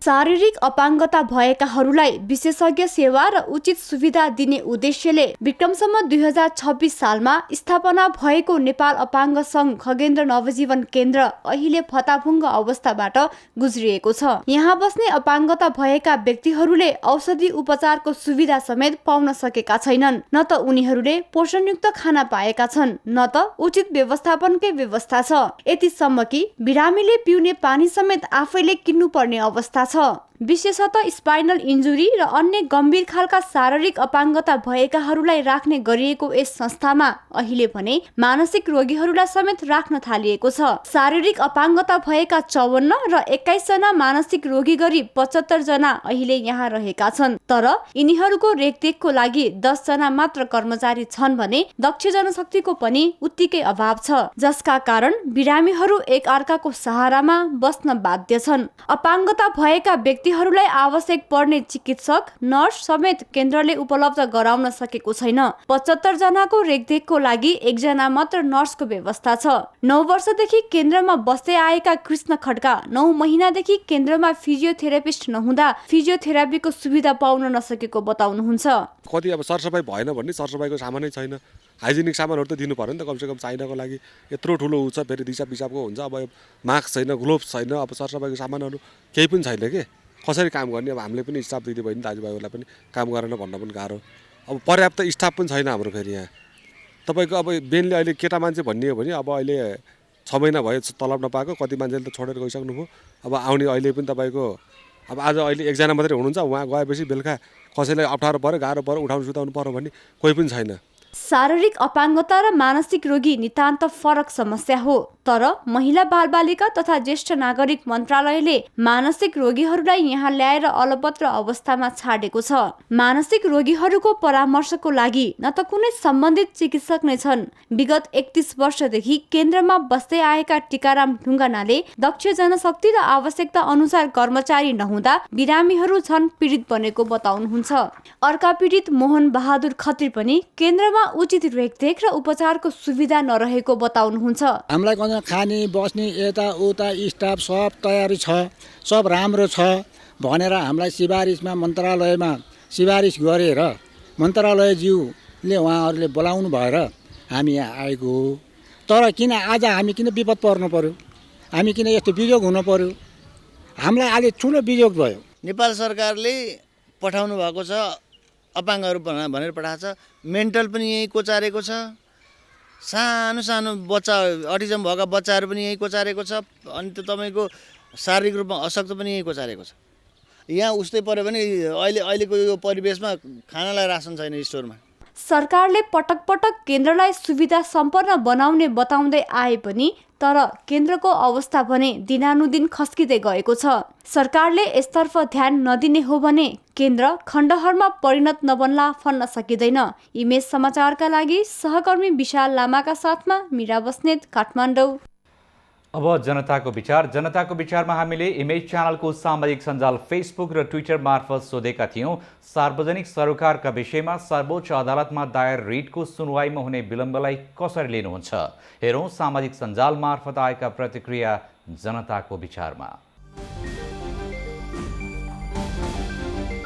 शारीरिक अपाङ्गता भएकाहरूलाई विशेषज्ञ सेवा र उचित सुविधा दिने उद्देश्यले विक्रमसम्म 2026 सालमा स्थापना भएको नेपाल अपाङ्ग सङ्घ खगेन्द्र नवजीवन केन्द्र अहिले फताफुङ्ग अवस्थाबाट गुज्रिएको छ। यहाँ बस्ने अपाङ्गता भएका व्यक्तिहरूले औषधि उपचारको सुविधा समेत पाउन सकेका छैनन्। न त उनीहरूले पोषणयुक्त खाना पाएका छन्, न त उचित व्यवस्थापनकै व्यवस्था छ। यतिसम्म कि बिरामीले पिउने पानी समेत आफैले किन्नुपर्ने अवस्था छ। विशेषतः स्पाइनल इन्जुरी र अन्य गम्भीर खालका शारीरिक अपाङ्गता भएकाहरूलाई राख्ने गरिएको यस संस्थामा अहिले भने मानसिक रोगीहरूलाई समेत राख्न थालिएको छ। शारीरिक अपाङ्गता भएका 54 र 21 जना मानसिक रोगी गरी 75 जना अहिले यहाँ रहेका छन्। तर यिनीहरूको रेखदेखको लागि 10 जना मात्र कर्मचारी छन् भने दक्ष जनशक्तिको पनि उत्तिकै अभाव छ, जसका कारण बिरामीहरू एक अर्काको सहारामा बस्न बाध्य छन्। अपाङ्गता भएका व्यक्तिहरूलाई आवश्यक पर्ने चिकित्सक, नर्स समेत केन्द्रले उपलब्ध गराउन सकेको छैन। 75 जनाको रेखदेखको लागि 1 जना मात्र नर्सको व्यवस्था छ। 9 वर्षदेखि केन्द्रमा बस्दै आएका कृष्ण खड्का 9 महिनादेखि केन्द्रमा फिजियोथेरापिस्ट नहुँदा फिजियोथेरापीको सुविधा पाउन नसकेको बताउनुहुन्छ। कति अब सरसफाइ भएन भन्ने सरसफाइको सामानै छैन। हाइजेनिक सामानहरू त दिनु पर्यो नि त, कमसेकम चाहिनको लागि यत्रो ठुलो उ छ, फेरि दिसा पिसाबको हुन्छ, अब मास्क छैन, ग्लोभ्स छैन, अब सरसफाइको सामानहरू केही पनि छैन के कसरी काम गर्ने। अब हामीले पनि स्टाफ दिदीबहिनी दाजुभाइहरूलाई पनि काम गरेन भन्न पनि गाह्रो। अब पर्याप्त स्टाफ पनि छैन हाम्रो फेरि यहाँ। तपाईँको अब मेनली अहिले केटा मान्छे भनियो भने अब अहिले 6 महिना भयो तलब नपाएको, कति मान्छेले त छोडेर गइसक्नुभयो। अब आउने अहिले पनि तपाईँको अब आज अहिले 1 जना मात्रै हुनुहुन्छ, उहाँ गएपछि बेलुका कसैलाई अप्ठ्यारो पऱ्यो, गाह्रो पऱ्यो, उठाउनु सुताउनु पऱ्यो भने कोही पनि छैन। शारीरिक अपाङ्गता र मानसिक रोगी नितान्त फरक समस्या हो, तर महिला बालबालिका तथा ज्येष्ठ नागरिक मन्त्रालयले मानसिक रोगीहरूलाई यहाँ ल्याएर अलपत्र अवस्थामा छाडेको छ। मानसिक रोगीहरूको परामर्शको लागि न त कुनै सम्बन्धित चिकित्सक नै छन्। विगत 31 वर्षदेखि केन्द्रमा बस्दै आएका टीकाराम ढुङ्गानाले दक्ष जनशक्ति र आवश्यकता अनुसार कर्मचारी नहुँदा बिरामीहरू झन् पीडित बनेको बताउनुहुन्छ। अर्का पीडित मोहन बहादुर खत्री पनि केन्द्रमा उचित रेखदेख र उपचारको सुविधा नरहेको बताउनुहुन्छ। हामीलाई खाने बस्ने यताउता स्टाफ सब तयारी छ, सब राम्रो छ भनेर हामीलाई सिफारिसमा मन्त्रालयमा सिफारिस गरेर मन्त्रालयज्यूले उहाँहरूले बोलाउनु भएर हामी यहाँ आएको हो। तर किन आज हामी किन विपद पर्नु पर्यो, हामी किन यस्तो बिजोग हुनु पर्यो, हामीलाई अहिले ठुलो बिजोग भयो। नेपाल सरकारले पठाउनु भएको छ, अपाङ्गहरू भनेर पठाएको छ, मेन्टल पनि यहीँ कोचारेको छ, सानो सानो बच्चा अटिजम भएका बच्चाहरू पनि यहीँ कोचारेको छ, अनि त तपाईँको शारीरिक रूपमा अशक्त पनि यहीँ कोचारेको छ। यहाँ उस्तै पऱ्यो भने अहिलेको यो परिवेशमा खानालाई रासन छैन स्टोरमा। सरकारले पटक पटक केन्द्रलाई सुविधा सम्पन्न बनाउने बताउँदै आए पनि तर केन्द्रको अवस्था भने दिनानुदिन खस्किँदै गएको छ। सरकारले यसतर्फ ध्यान नदिने हो भने केन्द्र खण्डहरमा परिणत नबन्ला भन्न सकिँदैन। इमेज समाचारका लागि सहकर्मी विशाल लामाका साथमा मीरा बस्नेत, काठमाडौँ। अब जनताको विचारमा हामीले इमेज च्यानलको सामाजिक सञ्जाल फेसबुक र ट्विटर मार्फत सोधेका थियौँ, सार्वजनिक सरोकारका विषयमा सर्वोच्च अदालतमा दायर रिटको सुनवाईमा हुने विलम्बलाई कसरी लिनुहुन्छ? हेरौँ सामाजिक सञ्जाल मार्फत आएका प्रतिक्रिया जनताको विचारमा।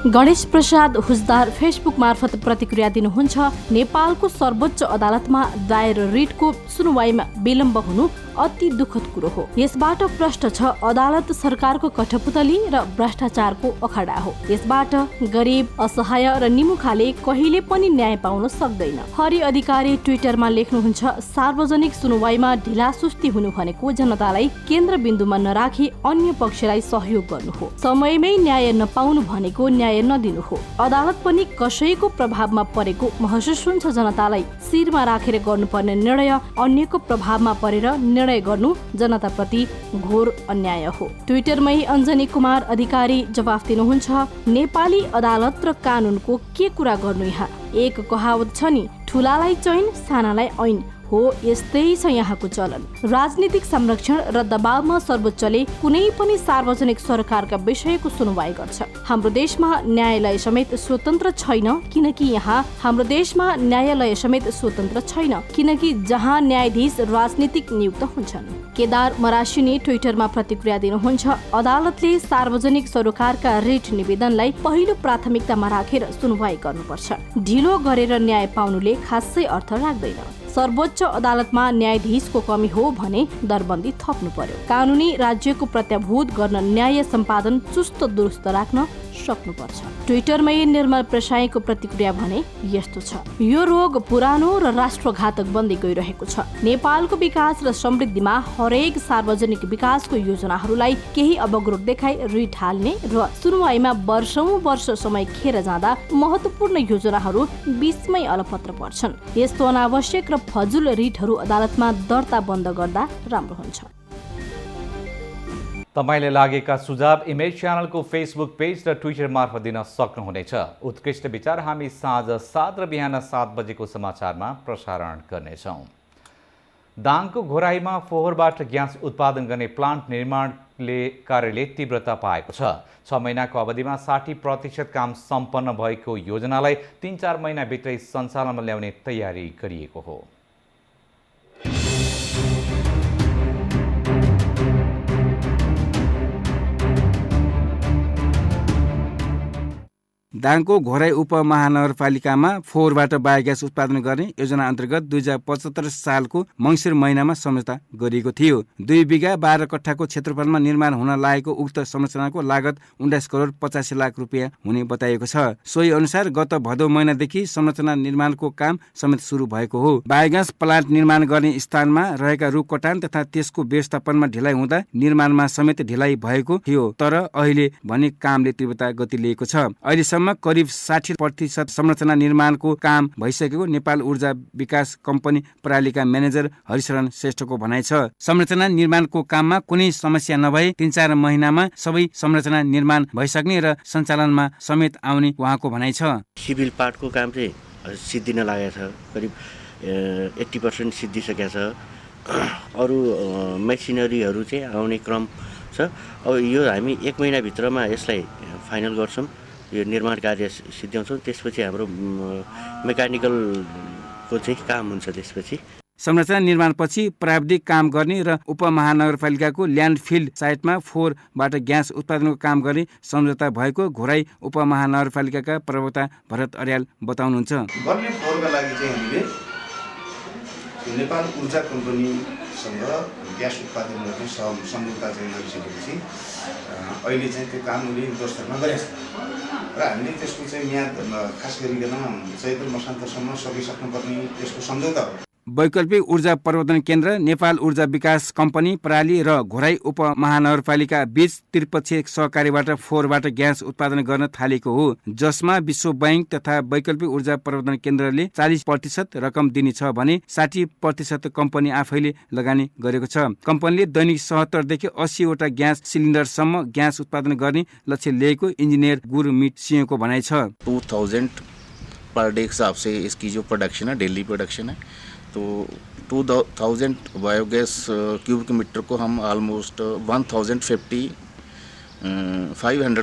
गणेश प्रसाद हुजदार फेसबुक मार्फत प्रतिक्रिया दिनुहुन्छ। नेपालको सर्वोच्च अदालतमा दायर रिटको सुनवाईमा विलम्ब हुनु अति दुःखद कुरो हो। यसबाट प्रष्ट छ अदालत सरकारको कठपुतली र भ्रष्टाचारको अखाडा हो। यसबाट गरिब, असहाय र निमुखाले कहिले पनि न्याय पाउन सक्दैन। हरि अधिकारी ट्विटरमा लेख्नुहुन्छ, सार्वजनिक सुनवाईमा ढिलासुस्ती हुनु भनेको जनतालाई केन्द्रबिन्दुमा नराखी अन्य पक्षलाई सहयोग गर्नु हो। समयमै न्याय नपाउनु भनेको न्याय नदिनु हो। अदालत पनि कसैको प्रभावमा परेको महसुस हुन्छ जनतालाई शिरमा राखेर गर्नुपर्ने निर्णय अन्यको प्रभावमा परेर निर्णय गर्नु जनताप्रति घोर अन्याय हो। ट्विटरमै अञ्जनी कुमार अधिकारी जवाफ दिनुहुन्छ, नेपाली अदालत र कानुनको के कुरा गर्नु यहाँ? एक कहावत छ नि, ठुलालाई चैन सानालाई ऐन हो, यस्तै छ यहाँको चलन। राजनीतिक संरक्षण र दबावमा सर्वोच्चले कुनै पनि सार्वजनिक सरकारका विषयको सुनवाई गर्छ। हाम्रो देशमा न्यायालय समेत स्वतन्त्र छैन, किनकि जहाँ न्यायाधीश राजनीतिक नियुक्त हुन्छन्। केदार मरासिनी ट्विटरमा प्रतिक्रिया दिनुहुन्छ, अदालतले सार्वजनिक सरोकारका रिट निवेदनलाई पहिलो प्राथमिकतामा राखेर सुनवाई गर्नुपर्छ। ढिलो गरेर न्याय पाउनुले खासै अर्थ राख्दैन। सर्वोच्च अदालतमा न्यायाधीशको कमी हो भने दरबन्दी थप्नु पर्यो। कानुनी राज्यको प्रत्याभूत गर्न, न्याय सम्पादन चुस्त दुरुस्त राख्न सक्नुपर्छ। ट्विटरमै निर्मल प्रसाईको प्रतिक्रिया भने यस्तो छ, यो रोग पुरानो र राष्ट्रघातक बन्दै गइरहेको छ। नेपालको विकास र समृद्धिमा हरेक सार्वजनिक विकासको योजनाहरूलाई केही अवरोध देखाई रिट हाल्ने र सुनवाईमा वर्ष समय खेर जाँदा महत्त्वपूर्ण योजनाहरू बीचमै अलपत्र पर्छन्। यस्तो अनावश्यक र फजुल रिटहरू अदालतमा दर्ता बन्द गर्दा राम्रो हुन्छ। तपाईले लागेका सुझाव इमेज च्यानलको फेसबुक पेज र ट्विटर मार्फत दिन सक्नुहुनेछ। उत्कृष्ट विचार हामी साँझ 7 र बिहान 7 बजेको समाचारमा प्रसारण गर्नेछौँ। दाङको घोराईमा फोहोरबाट ग्यास उत्पादन गर्ने प्लान्ट निर्माणले कार्यले तीव्रता पाएको छ। 6 महिनाको अवधिमा 60% काम सम्पन्न भएको योजनालाई 3-4 महिनाभित्रै सञ्चालनमा ल्याउने तयारी गरिएको हो। दाङको घोराई उपमहानगरपालिकामा फोहोरबाट बायोग्यास उत्पादन गर्ने योजना अन्तर्गत 2075 सालको मङ्सिर महिनामा सम्झौता गरिएको थियो। 2 बिघा 12 कट्ठाको क्षेत्रफलमा निर्माण हुन लागेको उक्त संरचनाको लागत 19 करोड 85 लाख रुपियाँ हुने बताइएको छ। सोही अनुसार गत भदौ महिनादेखि संरचना निर्माणको काम समेत सुरु भएको हो। बायोग्यास प्लान्ट निर्माण गर्ने स्थानमा रहेका रुख कटान तथा त्यसको व्यवस्थापनमा ढिलाइ हुँदा निर्माणमा समेत ढिलाइ भएको थियो। तर अहिले भने कामले तीव्रता गति लिएको छ। अहिलेसम्म करिब 60% संरचना निर्माणको काम भइसकेको नेपाल ऊर्जा विकास कम्पनी प्रणालीका म्यानेजर हरिशरण श्रेष्ठको भनाइ छ। संरचना निर्माणको काममा कुनै समस्या नभए 3-4 महिनामा सबै संरचना निर्माण भइसक्ने र सञ्चालनमा समेत आउने उहाँको भनाइ छ। सिभिल पार्टको काम चाहिँ सिद्धिन लागेको छ, करिब 80% सिद्धिसकेको छ। अरू मेसिनरीहरू चाहिँ आउने क्रम छ। अब यो हामी 1 महिनाभित्रमा यसलाई फाइनल गर्छौँ, यो निर्माण कार्य सिद्ध्याउँछौँ। त्यसपछि हाम्रो मेकानिकलको चाहिँ काम हुन्छ। त्यसपछि संरचना निर्माणपछि प्राविधिक काम गर्ने र उपमहानगरपालिकाको ल्यान्डफिल्ड साइटमा फोहोरबाट ग्यास उत्पादनको काम गर्ने सम्झौता भएको घोराई उपमहानगरपालिकाका प्रवक्ता भरत अर्याल बताउनुहुन्छ। गर्ने फोहोरका लागि चाहिँ हामीले नेपाल ऊर्जा कम्पनीसँग ग्यास उत्पादन गर्ने सम्झौता चाहिँ गरिसकेपछि अहिले चाहिँ त्यो काम उसले युद्धस्तरमा गरेको छ र हामीले त्यसको चाहिँ म्याद खास गरिकन चैत्र मसान्तसम्म सकिसक्नुपर्ने त्यसको सम्झौता हो। वैकल्पिक ऊर्जा प्रवर्धन केन्द्र, नेपाल ऊर्जा विकास कम्पनी प्रणाली र घोराई उपमहानगरपालिका बीच त्रिपक्षीय सहकार्यबाट फोहोरबाट ग्यास उत्पादन गर्न थालेको हो, जसमा विश्व बैंक तथा वैकल्पिक ऊर्जा प्रवर्धन केन्द्रले 40% रकम दिनेछ भने 60% कम्पनी आफैले लगानी गरेको छ। कम्पनीले दैनिक 77 देखि 80 वटा ग्यास सिलिन्डरसम्म ग्यास उत्पादन गर्ने लक्ष्य लिएको इंजीनियर गुरमीत सिंहको भनाइ छ। 2000 पर डे के हिसाब से इसकी जो प्रोडक्शन है, डेली प्रोडक्शन है, तो 2000 बायोगैस क्यूबिक मीटर को हम ऑलमोस्ट 500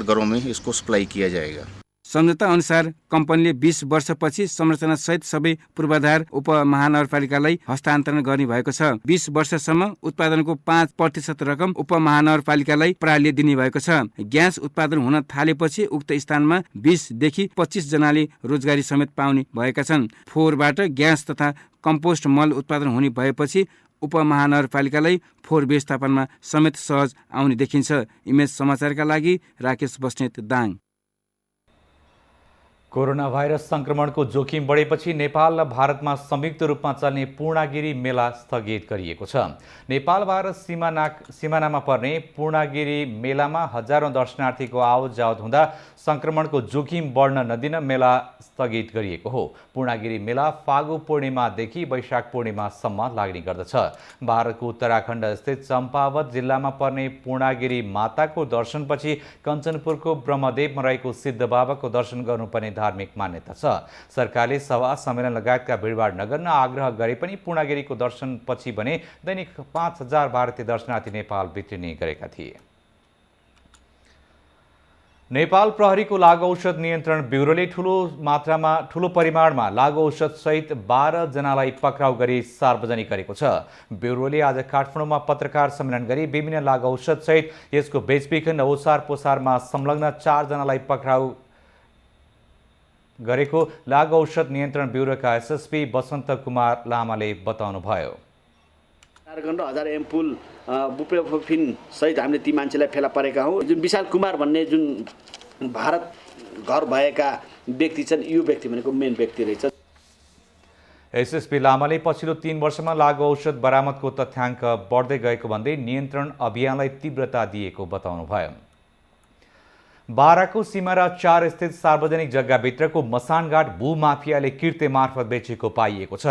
घरों में इसको सप्लाई किया जाएगा। सम्झौता अनुसार कम्पनीले 20 वर्षपछि संरचना सहित सबै पूर्वाधार उपमहानगरपालिकालाई हस्तान्तरण गर्ने भएको छ। 20 वर्षसम्म उत्पादनको 5% रकम उपमहानगरपालिकालाई प्रणालीले दिने भएको छ। ग्यास उत्पादन हुन थालेपछि उक्त स्थानमा 20 देखि 25 जनाले रोजगारी समेत पाउने भएका छन्। फोहोरबाट ग्यास तथा कम्पोस्ट मल उत्पादन हुने भएपछि उपमहानगरपालिकालाई फोहोर व्यवस्थापनमा समेत सहज आउने देखिन्छ। इमेज समाचारका लागि राकेश बस्नेत, दाङ। कोरोना भाइरस संक्रमणको जोखिम बढेपछि नेपाल र भारतमा संयुक्त रूपमा चल्ने पूर्णागिरी मेला स्थगित गरिएको छ। नेपाल भारत सिमानामा पर्ने पूर्णागिरी मेलामा हजारौं दर्शनार्थीको आवत जावत हुँदा संक्रमणको जोखिम बढ्न नदिन मेला स्थगित गरिएको हो। पूर्णागिरी मेला फागु पूर्णिमादेखि वैशाख पूर्णिमासम्म लाग्ने गर्दछ। भारतको उत्तराखण्ड स्थित चम्पावत जिल्लामा पर्ने पूर्णागिरी माताको दर्शनपछि कञ्चनपुरको ब्रह्मदेवमा रहेको सिद्ध बाबाको दर्शन गर्नुपर्ने धार्मिक मान्यता छ। सरकारले सभा सम्मेलन लगायतका भिडभाड नगर्न आग्रह गरे पनि पूर्णागिरीको दर्शनपछि भने दैनिक 5000 भारतीय दर्शनार्थी नेपाल भित्रिने गरेका थिए। नेपाल प्रहरीको लागु औषध नियन्त्रण ब्युरोले ठूलो परिमाणमा लागु औषध सहित 12 जनालाई पक्राउ गरी सार्वजनिक गरेको छ। ब्युरोले आज काठमाडौँमा पत्रकार सम्मेलन गरी विभिन्न लागु औषध सहित यसको बेचबिखन र ओसार पोसारमा संलग्न 4 जनालाई पक्राउ गरेको लागु औषध नियन्त्रण ब्युरोका एसएसपी बसन्त कुमार लामाले बताउनुभयो। 1000 एम्पुल बुप्रेफोफिन सहित हामीले ती मान्छेलाई फेला परेका हौँ। जुन विशाल कुमार भन्ने जुन भारत घर भएका व्यक्ति छन्, यो व्यक्ति भनेको मेन व्यक्ति रहेछ। एसएसपी लामाले पछिल्लो 3 वर्षमा लागु औषध बरामदको तथ्याङ्क बढ्दै गएको भन्दै नियन्त्रण अभियानलाई तीव्रता दिएको बताउनुभयो। बाराको सिमरा 4 स्थित सार्वजनिक जग्गाभित्रको मसानघाट भूमाफियाले किर्ते मार्फत बेचेको पाइएको छ।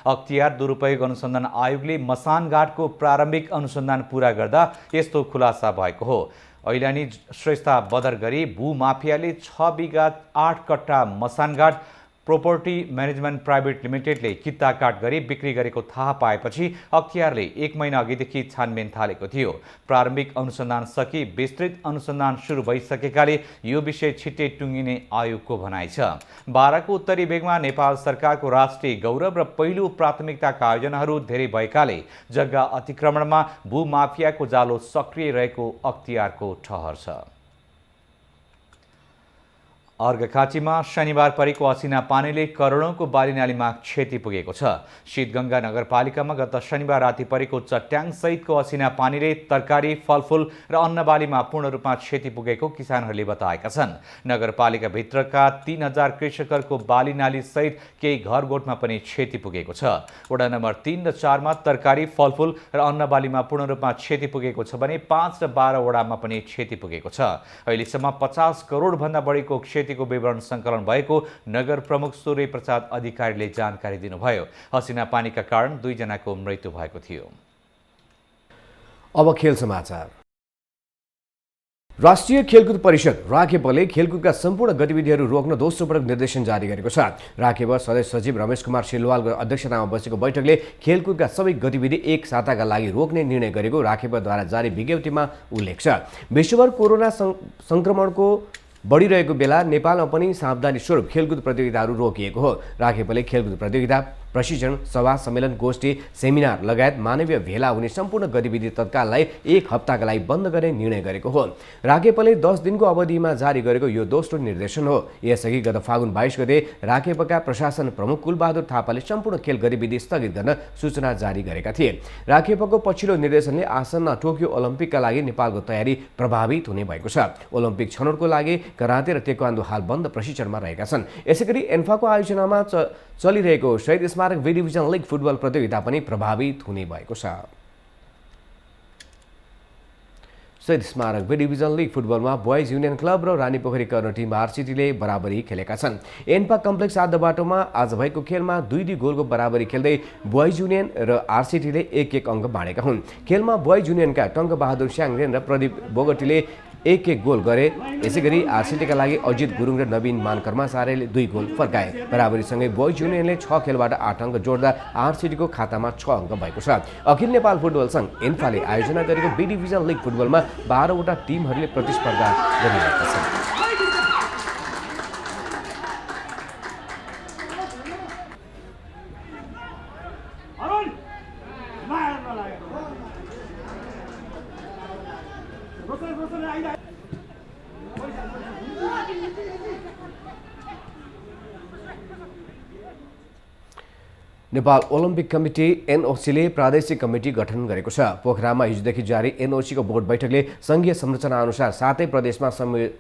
अख्तियार दुरुपयोग अनुसन्धान आयोगले मसानघाटको प्रारम्भिक अनुसन्धान पूरा गर्दा यस्तो खुलासा भएको हो। ऐलानी श्रेष्ठा बदर गरी भूमाफियाले 6 बिघा 8 कट्टा मसानघाट प्रोपर्टी म्यानेजमेन्ट प्राइभेट लिमिटेडले कित्ताकाट गरी बिक्री गरेको थाहा पाएपछि अख्तियारले 1 महिना अघिदेखि छानबिन थालेको थियो। प्रारम्भिक अनुसन्धान सकी विस्तृत अनुसन्धान सुरु भइसकेकाले यो विषय छिट्टै टुङ्गिने आयोगको भनाइ छ। बाराको उत्तरी भेगमा नेपाल सरकारको राष्ट्रिय गौरव र पहिलो प्राथमिकताका आयोजनाहरू धेरै भएकाले जग्गा अतिक्रमणमा भूमाफियाको जालो सक्रिय रहेको अख्तियारको ठहर छ। अर्घखाँचीमा शनिबार परेको असिना पानीले करोडौँको बालीनालीमा क्षति पुगेको छ। शीतगङ्गा नगरपालिकामा गत शनिबार राति परेको चट्याङ सहितको असिना पानीले तरकारी, फलफुल र अन्नबालीमा पूर्ण रूपमा क्षति पुगेको किसानहरूले बताएका छन्। नगरपालिकाभित्रका 3000 कृषकहरूको बालीनाली सहित केही घरगोठमा पनि क्षति पुगेको छ। वडा नम्बर 3 र 4 मा तरकारी, फलफुल र अन्नबालीमा पूर्ण रूपमा क्षति पुगेको छ भने 5 र 12 वडामा पनि क्षति पुगेको छ। अहिलेसम्म 50 करोड भन्दा बढीको क्षतिको विवरण सङ्कलन भएको नगर प्रमुख सूर्य प्रसाद अधिकारीले जानकारी दिनुभयो। असिना पानीका कारण 2 जनाको मृत्यु भएको थियो। अब खेल समाचार। राष्ट्रिय खेलकुद परिषद राखेपले खेलकुदका सम्पूर्ण गतिविधिहरू रोक्न दोस्रो पटक निर्देशन जारी गरेको छ। राखेप सदस्य सचिव रमेश कुमार सिलवालको अध्यक्षतामा बसेको बैठकले खेलकुदका सबै गतिविधि 1 साताका लागि रोक्ने निर्णय गरेको राखेपद्वारा जारी विज्ञप्तिमा उल्लेख छ। विश्वभर कोरोना संक्रमणको बढिरहेको बेला नेपालमा पनि सावधानी स्वरूप खेलकुद प्रतियोगिताहरू रोकिएको हो। राखेपले खेलकुद प्रतियोगिता, प्रशिक्षण, सभा, सम्मेलन, गोष्ठी, सेमिनार लगायत मानवीय भेला हुने सम्पूर्ण गतिविधि तत्काललाई 1 हप्ताका लागि बन्द गर्ने निर्णय गरेको हो। राखेपले 10 दिनको अवधिमा जारी गरेको यो दोस्रो निर्देशन हो। यसअघि गत फागुन 22 गते राखेपका प्रशासन प्रमुख कुलबहादुर थापाले सम्पूर्ण खेल गतिविधि स्थगित गर्न सूचना जारी गरेका थिए। राखेपको पछिल्लो निर्देशनले आसन्न टोकियो ओलम्पिकका लागि नेपालको तयारी प्रभावित हुने भएको छ। ओलम्पिक छनौटको लागि कराते र तेक्वान्दो हाल बन्द प्रशिक्षणमा रहेका छन्। यसैगरी एन्फाको आयोजनामा चलिरहेको शहीद स्मारक बी डिभिजन लिग फुटबल प्रतियोगिता पनि प्रभावित हुने भएको छ। शहीद स्मारक बी डिभिजन लिग फुटबलमा बोइज युनियन क्लब र रानीपोखरी कर्नर टिम आरसिटीले बराबरी खेलेका छन्। एन्फा कम्प्लेक्स आधा बाटोमा आज भएको खेलमा 2-2 गोलको बराबरी खेल्दै बोइज युनियन र आरसिटीले 1-1 अङ्क बाँडेका हुन्। खेलमा बोइज युनियनका टङ्क बहादुर स्याङ्रेन र प्रदीप बोगटीले 1-1 गोल गरे। यसैगरी आरसिटीका लागि अजित गुरुङ र नवीन मानकर्माचार्यले 2 गोल फर्काए। बराबरीसँगै बोइज युनियनले 6 खेलबाट 8 अङ्क जोड्दा आरसिटीको खातामा 6 अङ्क भएको छ। अखिल नेपाल फुटबल सङ्घ एन्फाले आयोजना गरेको बी डिभिजन लिग फुटबलमा 12 वटा टिमहरूले प्रतिस्पर्धा गरिरहेका छन्। नेपाल ओलम्पिक कमिटी एनओसीले प्रादेशिक कमिटी गठन गरेको छ। पोखरामा हिजोदेखि जारी एनओसीको बोर्ड बैठकले सङ्घीय संरचना अनुसार 7 प्रदेशमा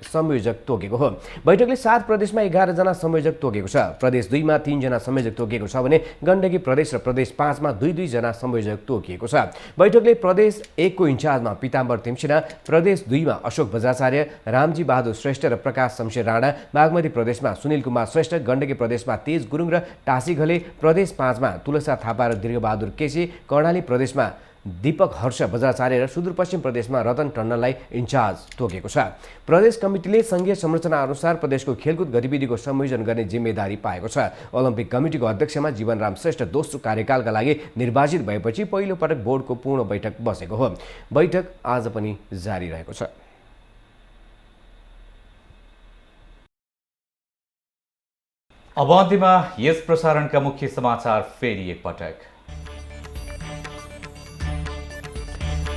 संयोजक तोकेको हो। बैठकले 7 प्रदेशमा 11 जना संयोजक तोकेको छ। प्रदेश 2 मा 3 जना संयोजक तोकिएको छ भने गण्डकी प्रदेश र प्रदेश 5 मा 2-2 जना संयोजक तोकिएको छ। बैठकले प्रदेश 1 को इन्चार्जमा पीताम्बर तिमसिना, प्रदेश 2 मा अशोक बजाचार्य, रामजी बहादुर श्रेष्ठ र प्रकाश शमशेर राणा, बागमती प्रदेशमा सुनिल कुमार श्रेष्ठ, गण्डकी प्रदेशमा तेज गुरुङ र टासी घले, प्रदेश 5 मा तुलसा थापा र दीर्घबहादुर केसी, कर्णाली प्रदेशमा दीपक हर्ष बजाचार्य र सुदूरपश्चिम प्रदेशमा रतन टन्डनलाई इन्चार्ज तोकेको छ। प्रदेश कमिटीले सङ्घीय संरचना अनुसार प्रदेशको खेलकुद गतिविधिको संयोजन गर्ने जिम्मेदारी पाएको छ। ओलम्पिक कमिटीको अध्यक्षमा जीवनराम श्रेष्ठ दोस्रो कार्यकालका लागि निर्वाचित भएपछि पहिलो पटक बोर्डको पूर्ण बैठक बसेको हो। बैठक आज पनि जारी रहेको छ। अब अन्त्यमा यस प्रसारणका मुख्य समाचार फेरि एकपटक।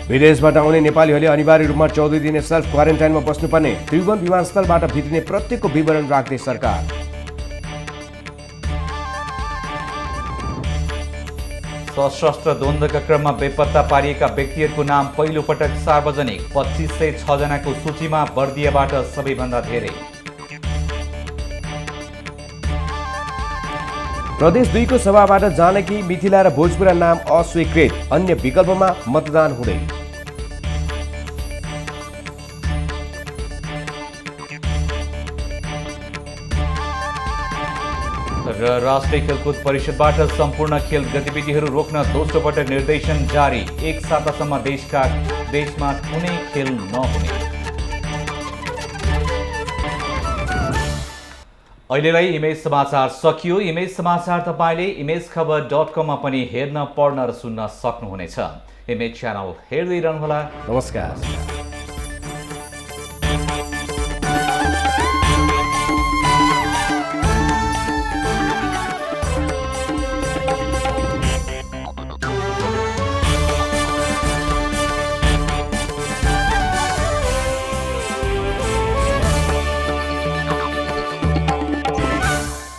विदेशबाट आउने नेपालीहरूले अनिवार्य रूपमा 14 दिने सेल्फ क्वारेन्टाइनमा बस्नुपर्ने, त्रिभुवन विमानस्थलबाट भेटिने प्रत्येकको विवरण राख्दै सरकार। सशस्त्र द्वन्द्वका क्रममा बेपत्ता पारिएका व्यक्तिहरूको नाम पहिलो पटक सार्वजनिक 2506 जनाको सूचीमा बर्दियाबाट सबैभन्दा धेरै। प्रदेश 2 को सभाबाट जानकी, मिथिला र भोजपुरा नाम अस्वीकृत, अन्य विकल्पमा मतदान हुँदै। र राष्ट्रिय खेलकुद परिषदबाट सम्पूर्ण खेल गतिविधिहरू रोक्न दोस्रो पटक निर्देशन जारी, एक सातासम्म देशमा कुनै खेल नहुने। अहिलेलाई इमेज समाचार सकियो। इमेज समाचार तपाईँले imagekhabar.com मा पनि हेर्न, पढ्न र सुन्न सक्नुहुनेछ। इमेज च्यानल हेर्दै रहनुहोला। नमस्कार।